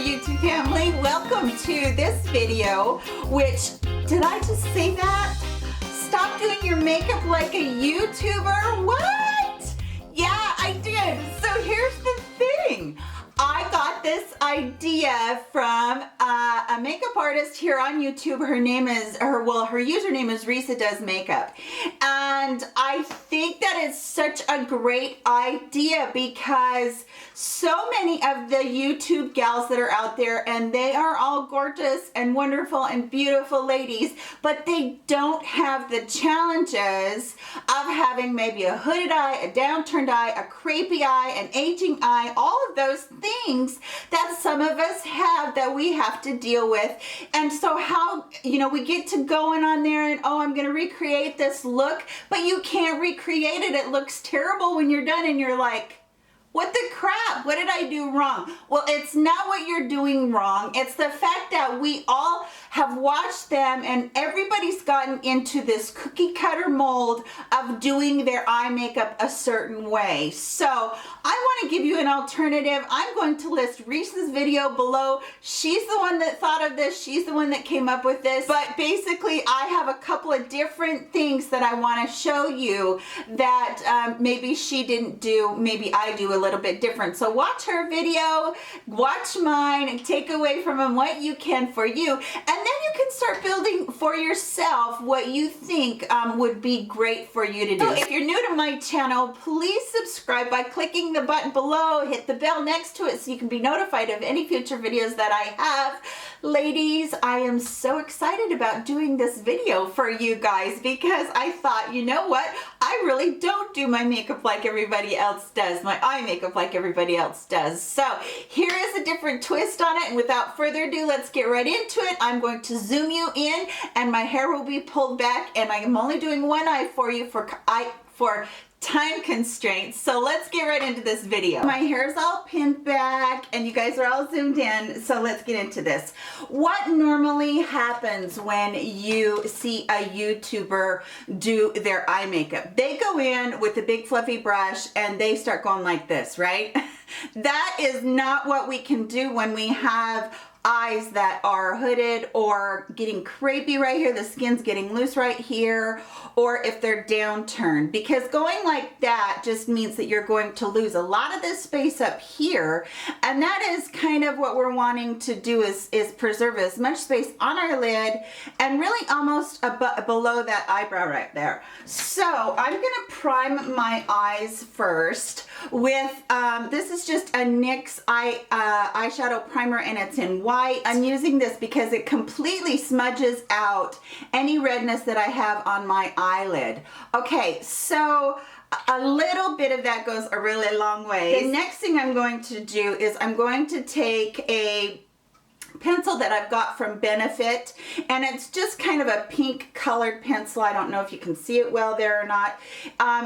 YouTube family, welcome to this video, which, did I just say that? Stop doing your makeup like a YouTuber? What? Yeah, I did. So here's the thing. I got this idea from a makeup artist here on YouTube. Her username is Risa Does Makeup. And I think that is such a great idea because so many of the YouTube gals that are out there, and they are all gorgeous and wonderful and beautiful ladies, but they don't have the challenges of having maybe a hooded eye, a downturned eye, a crepey eye, an aging eye, all of those things that some of us have that we have to deal with. And so how, we get to going on there and, oh, I'm going to recreate this look, but you can't recreate it. It looks terrible when you're done and you're like, what the crap? What did I do wrong? Well, it's not what you're doing wrong. It's the fact that we all have watched them and everybody's gotten into this cookie cutter mold of doing their eye makeup a certain way. So I want to give you an alternative. I'm going to list Risa's video below. She's the one that thought of this. She's the one that came up with this. But basically, I have a couple of different things that I want to show you that maybe she didn't do, maybe I do a little bit different. So watch her video, watch mine, and take away from them what you can for you. And then you can start building for yourself what you think would be great for you to do. So if you're new to my channel, please subscribe by clicking the button below, hit the bell next to it so you can be notified of any future videos that I have. Ladies, I am so excited about doing this video for you guys because I thought, you know what? I really don't do my makeup like everybody else does, my eye makeup like everybody else does. So here is a different twist on it, and without further ado, let's get right into it. I'm going to zoom you in and my hair will be pulled back, and I am only doing one eye for you for time constraints. So let's get right into this video. My hair is all pinned back and you guys are all zoomed in, so let's get into this. What normally happens when you see a YouTuber do their eye makeup? They go in with a big fluffy brush and they start going like this, right? That is not what we can do when we have eyes that are hooded or getting crepey right here, the skin's getting loose right here, or if they're downturned, because going like that just means that you're going to lose a lot of this space up here, and that is kind of what we're wanting to do is preserve as much space on our lid and really almost below that eyebrow right there. So I'm gonna prime my eyes first with, this is just a NYX eyeshadow primer and it's in white. I'm using this because it completely smudges out any redness that I have on my eyelid. Okay, so a little bit of that goes a really long way. The next thing I'm going to do is I'm going to take a pencil that I've got from Benefit, and it's just kind of a pink colored pencil. I don't know if you can see it well there or not.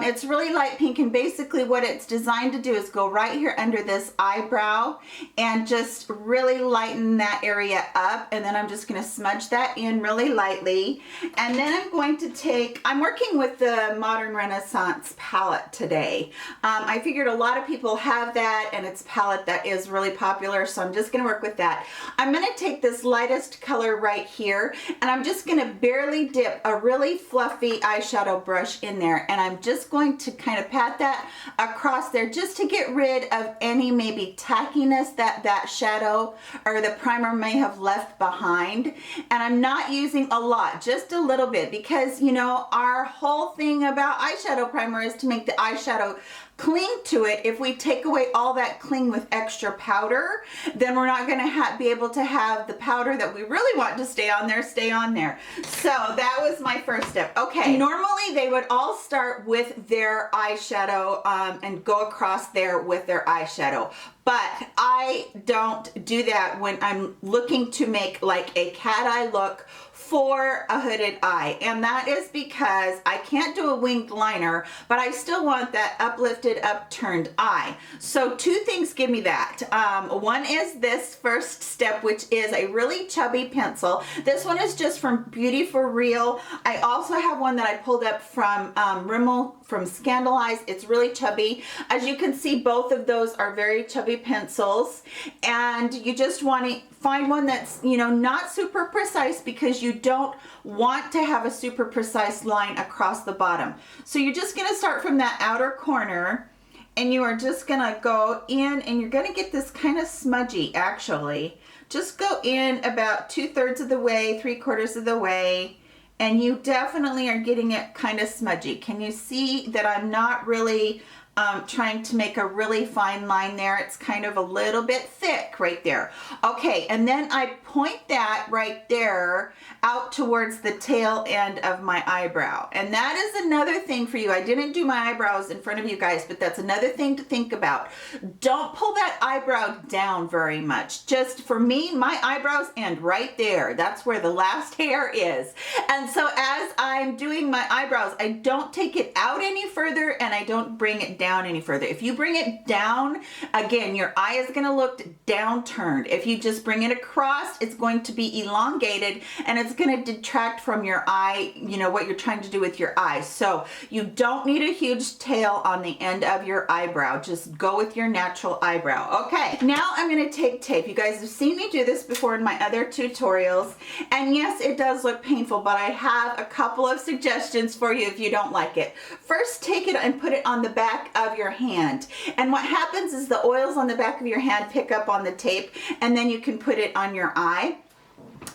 It's really light pink, and basically what it's designed to do is go right here under this eyebrow and just really lighten that area up, and then I'm just going to smudge that in really lightly. And then I'm going to take, I'm working with the Modern Renaissance palette today. I figured a lot of people have that, and it's a palette that is really popular, so I'm just going to work with that. I'm going to take this lightest color right here, and I'm just going to barely dip a really fluffy eyeshadow brush in there, and I'm just going to kind of pat that across there just to get rid of any maybe tackiness that shadow or the primer may have left behind. And I'm not using a lot, just a little bit, because our whole thing about eyeshadow primer is to make the eyeshadow cling to it. If we take away all that cling with extra powder, then we're not going to be able to have the powder that we really want to stay on there. So that was my first step. Okay, normally they would all start with their eyeshadow and go across there with their eyeshadow. But I don't do that when I'm looking to make like a cat eye look for a hooded eye, and that is because I can't do a winged liner, but I still want that uplifted, upturned eye. So two things give me that. One is this first step, which is a really chubby pencil. This one is just from Beauty for Real. I also have one that I pulled up from Rimmel from Scandalize. It's really chubby. As you can see, both of those are very chubby pencils, and you just want to find one that's, you know, not super precise, because you don't want to have a super precise line across the bottom. So you're just going to start from that outer corner, and you are just going to go in, and you're going to get this kind of smudgy actually. Just go in about 2/3 of the way, 3/4 of the way, and you definitely are getting it kind of smudgy. Can you see that I'm not really trying to make a really fine line there? It's kind of a little bit thick right there. Okay, and then I point that right there out towards the tail end of my eyebrow. And that is another thing for you. I didn't do my eyebrows in front of you guys, but that's another thing to think about. Don't pull that eyebrow down very much. Just for me, my eyebrows end right there. That's where the last hair is. And so as I'm doing my eyebrows, I don't take it out any further, and I don't bring it down any further. If you bring it down, again, your eye is going to look downturned. If you just bring it across, it's going to be elongated, and it's going to detract from your eye, you know, what you're trying to do with your eyes. So you don't need a huge tail on the end of your eyebrow. Just go with your natural eyebrow. Okay, now I'm going to take tape. You guys have seen me do this before in my other tutorials, and yes, it does look painful, but I have a couple of suggestions for you if you don't like it. First, take it and put it on the back of your hand, and what happens is the oils on the back of your hand pick up on the tape, and then you can put it on your eye.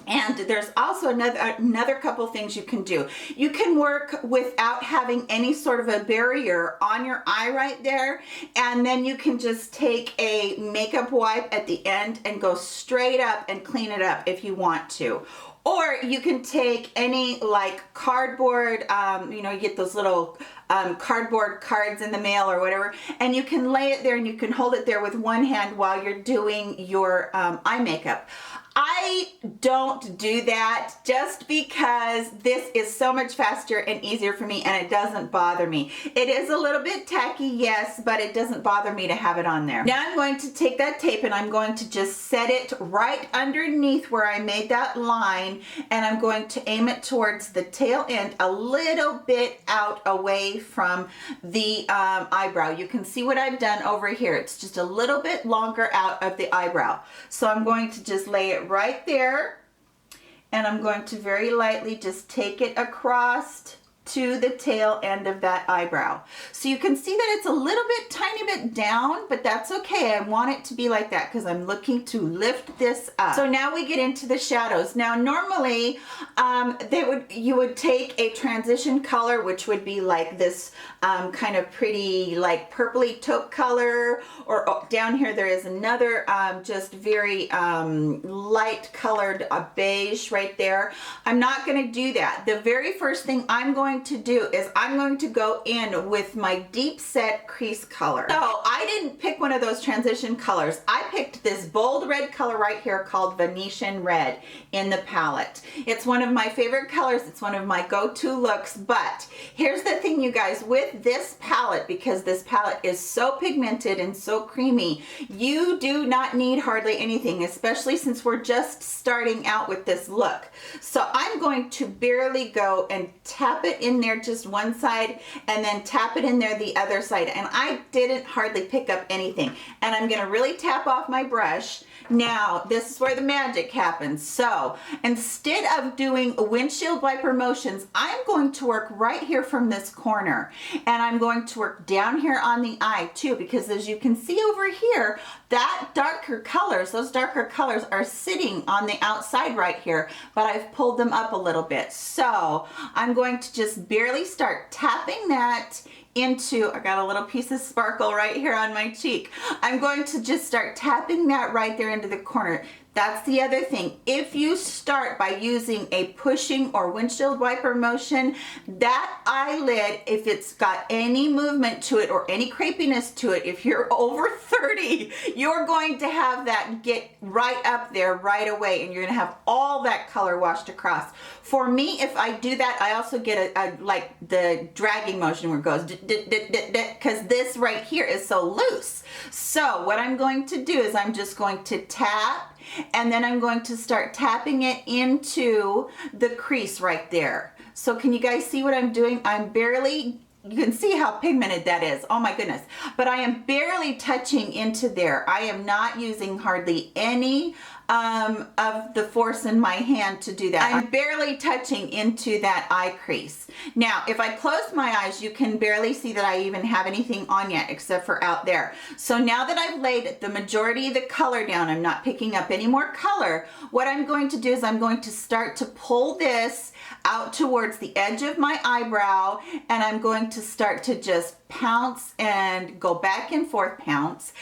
And there's also another couple things you can do. You can work without having any sort of a barrier on your eye right there, and then you can just take a makeup wipe at the end and go straight up and clean it up if you want to. Or you can take any like cardboard, you know, you get those little cardboard cards in the mail or whatever, and you can lay it there and you can hold it there with one hand while you're doing your eye makeup. I don't do that just because this is so much faster and easier for me, and it doesn't bother me. It is a little bit tacky, yes, but it doesn't bother me to have it on there. Now I'm going to take that tape and I'm going to just set it right underneath where I made that line, and I'm going to aim it towards the tail end, a little bit out away from the eyebrow. You can see what I've done over here. It's just a little bit longer out of the eyebrow. So I'm going to just lay it right there, and I'm going to very lightly just take it across to the tail end of that eyebrow. So you can see that it's a little bit, tiny bit down, but that's okay. I want it to be like that because I'm looking to lift this up. So now we get into the shadows. Now normally you would take a transition color, which would be like this kind of pretty like purpley taupe color, or down here there is another just very light colored beige right there. I'm not going to do that. The very first thing I'm going to do is I'm going to go in with my deep set crease color. So I didn't pick one of those transition colors. I picked this bold red color right here called Venetian Red in the palette. It's one of my favorite colors. It's one of my go-to looks, but here's the thing, you guys, with this palette, because this palette is so pigmented and so creamy, you do not need hardly anything, especially since we're just starting out with this look. So I'm going to barely go and tap it in there just one side, and then tap it in there the other side, and I didn't hardly pick up anything. And I'm gonna really tap off my brush. Now this is where the magic happens. So instead of doing windshield wiper motions, I'm going to work right here from this corner, and I'm going to work down here on the eye too, because as you can see over here, that darker colors, those darker colors are sitting on the outside right here, but I've pulled them up a little bit. So I'm going to just barely start tapping that into, I got a little piece of sparkle right here on my cheek. I'm going to just start tapping that right there into the corner. That's the other thing. If you start by using a pushing or windshield wiper motion, that eyelid, if it's got any movement to it or any crepiness to it, if you're over 30, you're going to have that get right up there right away, and you're gonna have all that color washed across. For me, if I do that, I also get a like the dragging motion where it goes because this right here is so loose. So what I'm going to do is I'm just going to tap, and then I'm going to start tapping it into the crease right there. So can you guys see what I'm doing? I'm barely you can see how pigmented that is. Oh my goodness. But I am barely touching into there. I am not using hardly any of the force in my hand to do that. I'm barely touching into that eye crease. Now, if I close my eyes, you can barely see that I even have anything on yet except for out there. So now that I've laid the majority of the color down, I'm not picking up any more color. What I'm going to do is I'm going to start to pull this out towards the edge of my eyebrow, and I'm going to start to just pounce and go back and forth, bounce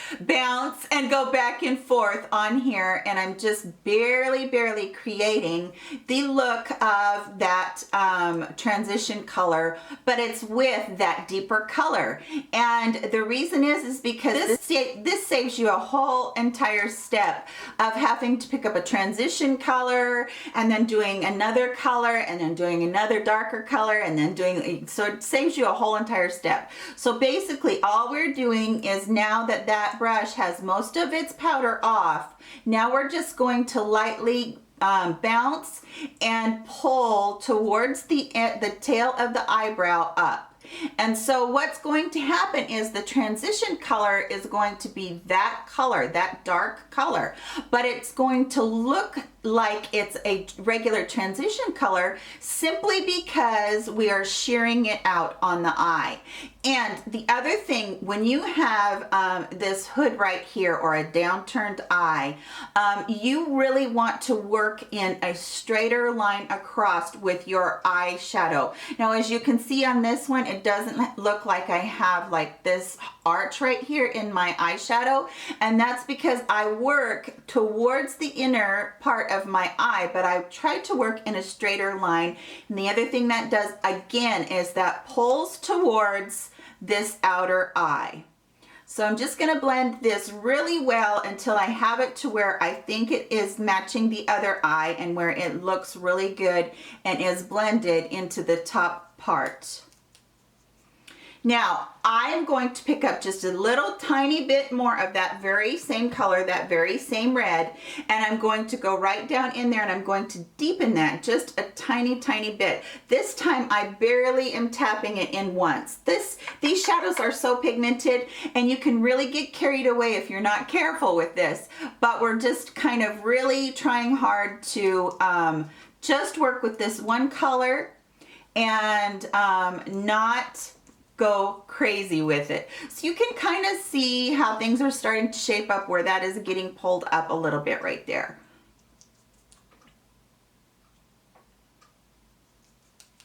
and go back and forth on here, and I'm just barely creating the look of that transition color, but it's with that deeper color. And the reason is because this saves you a whole entire step of having to pick up a transition color and then doing another color and then doing another darker color and then doing, so it saves you a whole entire step. So basically all we're doing is, now that that brush has most of its powder off, now we're just going to lightly bounce and pull towards the tail of the eyebrow up. And so what's going to happen is the transition color is going to be that color, that dark color, but it's going to look like it's a regular transition color simply because we are shearing it out on the eye. And the other thing, when you have this hood right here or a downturned eye, you really want to work in a straighter line across with your eyeshadow. Now, as you can see on this one, it doesn't look like I have like this arch right here in my eyeshadow, and that's because I work towards the inner part of my eye, but I try to work in a straighter line. And the other thing that does, again, is that pulls towards this outer eye. So I'm just going to blend this really well until I have it to where I think it is matching the other eye and where it looks really good and is blended into the top part. Now, I'm going to pick up just a little tiny bit more of that very same color, that very same red, and I'm going to go right down in there and I'm going to deepen that just a tiny bit. This time I barely am tapping it in once. These shadows are so pigmented and you can really get carried away if you're not careful with this, but we're just kind of really trying hard to just work with this one color and not go crazy with it. So you can kind of see how things are starting to shape up where that is getting pulled up a little bit right there.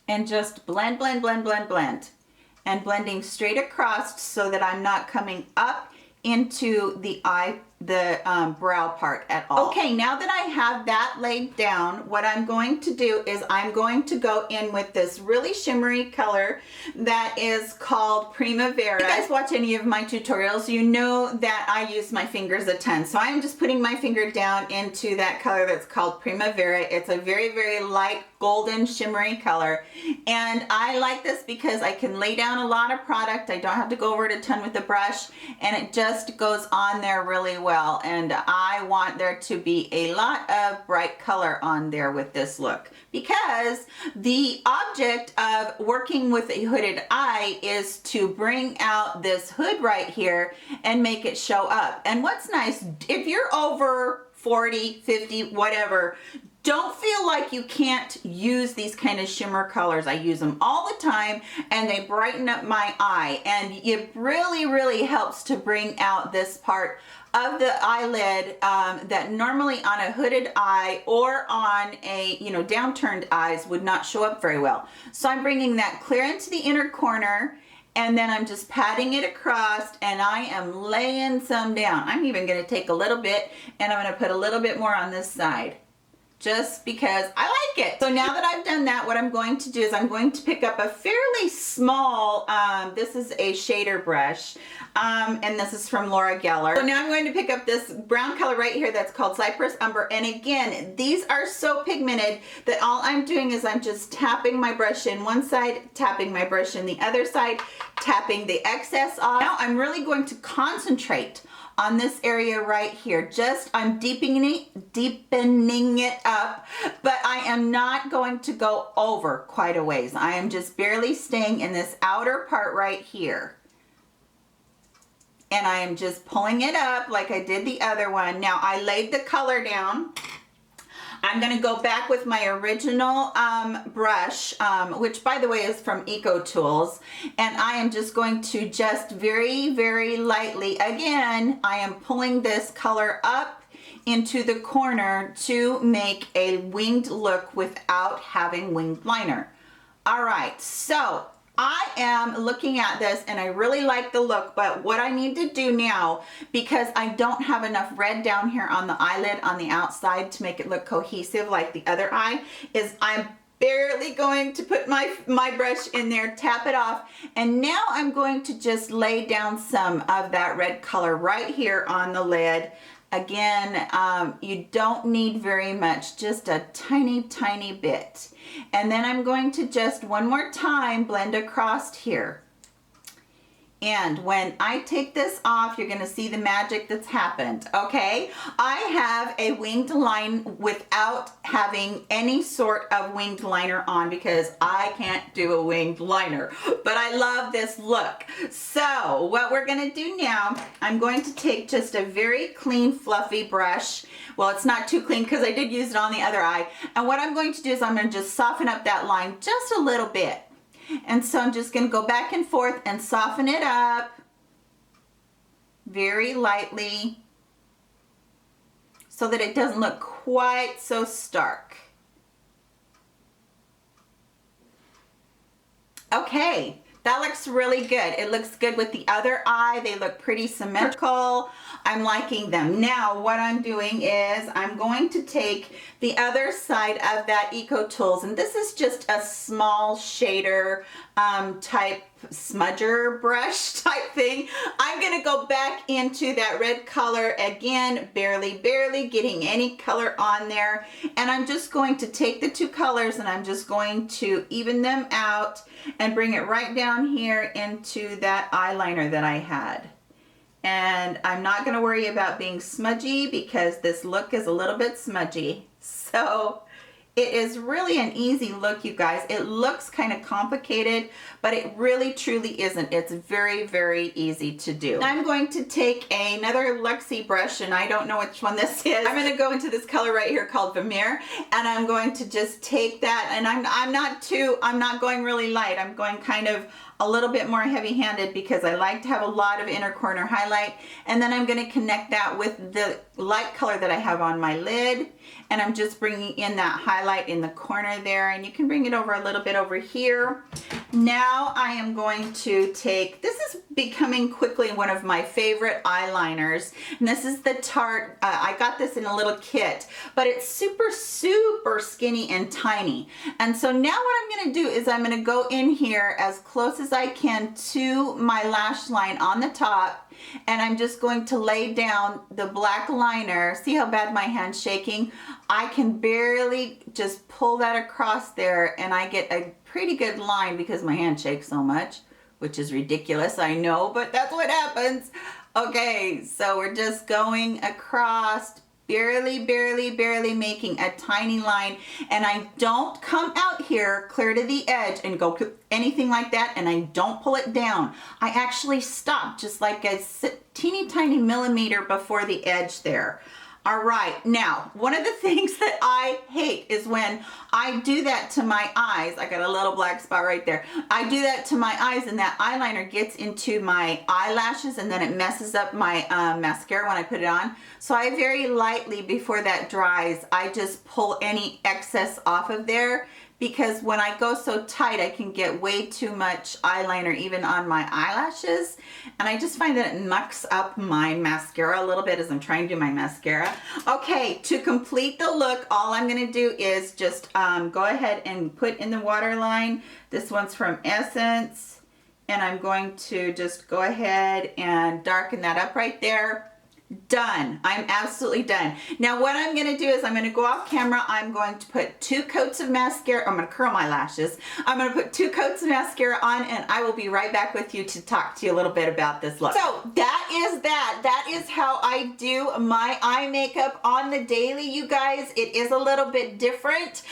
And just blend. And blending straight across so that I'm not coming up into the eye, the brow part at all. Okay, now that I have that laid down, what I'm going to do is I'm going to go in with this really shimmery color that is called Primavera. If you guys watch any of my tutorials, you know that I use my fingers a ton. So I'm just putting my finger down into that color that's called Primavera. It's a very light golden shimmery color, and I like this because I can lay down a lot of product. I don't have to go over it a ton with the brush, and it just goes on there really well. And I want there to be a lot of bright color on there with this look, because the object of working with a hooded eye is to bring out this hood right here and make it show up. And what's nice, if you're over 40, 50, whatever, don't feel like you can't use these kind of shimmer colors. I use them all the time and they brighten up my eye, and it really helps to bring out this part of the eyelid that normally on a hooded eye or on a, downturned eyes would not show up very well. So I'm bringing that clear into the inner corner, and then I'm just patting it across, and I am laying some down. I'm even going to take a little bit and I'm going to put a little bit more on this side, just because I like it. So now that I've done that, what I'm going to do is I'm going to pick up a fairly small, this is a shader brush, and this is from Laura Geller. So now I'm going to pick up this brown color right here that's called Cypress Umber. And again, these are so pigmented that all I'm doing is I'm just tapping my brush in one side, tapping my brush in the other side, tapping the excess off. Now I'm really going to concentrate on this area right here. Just, I'm deepening it up, but I am not going to go over quite a ways. I am just barely staying in this outer part right here. And I am just pulling it up like I did the other one. Now I laid the color down. I'm going to go back with my original brush, which by the way is from Eco Tools, and I am just going to just very, very lightly, again, I am pulling this color up into the corner to make a winged look without having winged liner. All right, so I am looking at this and I really like the look, but what I need to do now, because I don't have enough red down here on the eyelid on the outside to make it look cohesive like the other eye, is I'm barely going to put my brush in there, tap it off, and now I'm going to just lay down some of that red color right here on the lid. Again, you don't need very much, just a tiny, tiny bit. And then I'm going to just one more time blend across here. And when I take this off, you're going to see the magic that's happened, okay? I have a winged line without having any sort of winged liner on because I can't do a winged liner, but I love this look. So what we're going to do now, I'm going to take just a very clean, fluffy brush. Well, it's not too clean because I did use it on the other eye. And what I'm going to do is I'm going to just soften up that line just a little bit. And so I'm just going to go back and forth and soften it up very lightly so that it doesn't look quite so stark. Okay, that looks really good. It looks good with the other eye. They look pretty symmetrical. I'm liking them. Now what I'm doing is I'm going to take the other side of that Eco Tools, and this is just a small shader type smudger brush type thing. I'm gonna go back into that red color again, barely getting any color on there, and I'm just going to take the two colors and I'm just going to even them out and bring it right down here into that eyeliner that I had. And I'm not going to worry about being smudgy because this look is a little bit smudgy. So it is really an easy look, you guys. It looks kind of complicated, but it really truly isn't. It's very, very easy to do. I'm going to take another Luxie brush, and I don't know which one this is. I'm going to go into this color right here called Vermeer, and I'm going to just take that, and I'm not going really light. I'm going kind of a little bit more heavy-handed because I like to have a lot of inner corner highlight, and then I'm going to connect that with the light color that I have on my lid, and I'm just bringing in that highlight in the corner there, and you can bring it over a little bit over here. Now I am going to take, this is becoming quickly one of my favorite eyeliners, and this is the Tarte, I got this in a little kit, but it's super, super skinny and tiny. And so now what I'm going to do is I'm going to go in here as close as I can to my lash line on the top, and I'm just going to lay down the black liner. See how bad my hand's shaking? I can barely just pull that across there, and I get a pretty good line because my hand shakes so much, which is ridiculous, I know, but that's what happens. Okay, so we're just going across, barely making a tiny line, and I don't come out here clear to the edge and go anything like that, and I don't pull it down. I actually stop just like a teeny tiny millimeter before the edge there. All right, now, one of the things that I hate is when I do that to my eyes. I got a little black spot right there. I do that to my eyes and that eyeliner gets into my eyelashes and then it messes up my mascara when I put it on. So I very lightly, before that dries, I just pull any excess off of there, because when I go so tight, I can get way too much eyeliner even on my eyelashes. And I just find that it mucks up my mascara a little bit as I'm trying to do my mascara. Okay, to complete the look, all I'm gonna do is just go ahead and put in the waterline. This one's from Essence. And I'm going to just go ahead and darken that up right there. Done. I'm absolutely done. Now what I'm going to do is I'm going to go off camera. I'm going to put 2 coats of mascara. I'm going to curl my lashes. I'm going to put 2 coats of mascara on, and I will be right back with you to talk to you a little bit about this look. So that is that. That is how I do my eye makeup on the daily, you guys. It is a little bit different.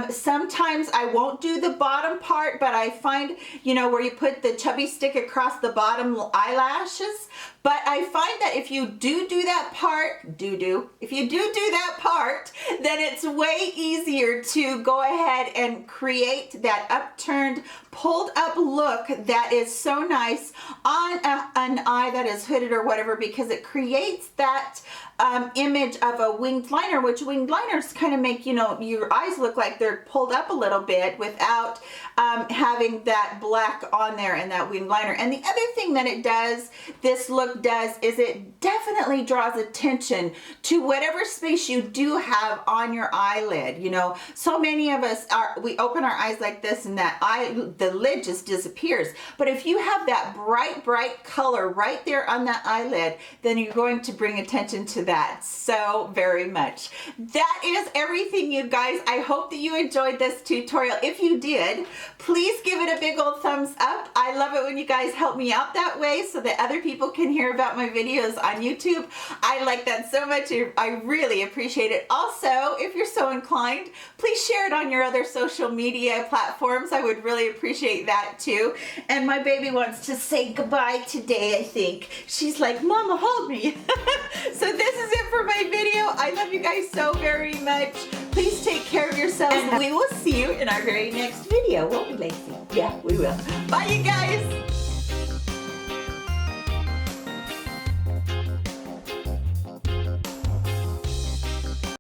Sometimes I won't do the bottom part, but I find, you know, where you put the chubby stick across the bottom eyelashes. But I find that if you do that part, if you do that part, then it's way easier to go ahead and create that upturned, pulled up look that is so nice on an eye that is hooded or whatever, because it creates that image of a winged liner, which winged liners kind of make, you know, your eyes look like they're pulled up a little bit without having that black on there and that winged liner. And the other thing that it does, this look does, is it definitely draws attention to whatever space you do have on your eyelid. You know, so many of us we open our eyes like this, and the lid just disappears. But if you have that bright color right there on that eyelid, then you're going to bring attention to that so very much. That is everything, you guys. I hope that you enjoyed this tutorial. If you did, please give it a big old thumbs up. I love it when you guys help me out that way so that other people can hear about my videos on YouTube. I like that so much. I really appreciate it. Also, if you're so inclined, please share it on your other social media platforms. I would really appreciate that too. And my baby wants to say goodbye today, I think. She's like, Mama, hold me. So this is it for my video. I love you guys so very much. Please take care of yourselves, and we will see you in our very next video. Won't we, Lacey? Yeah, we will. Bye, you guys.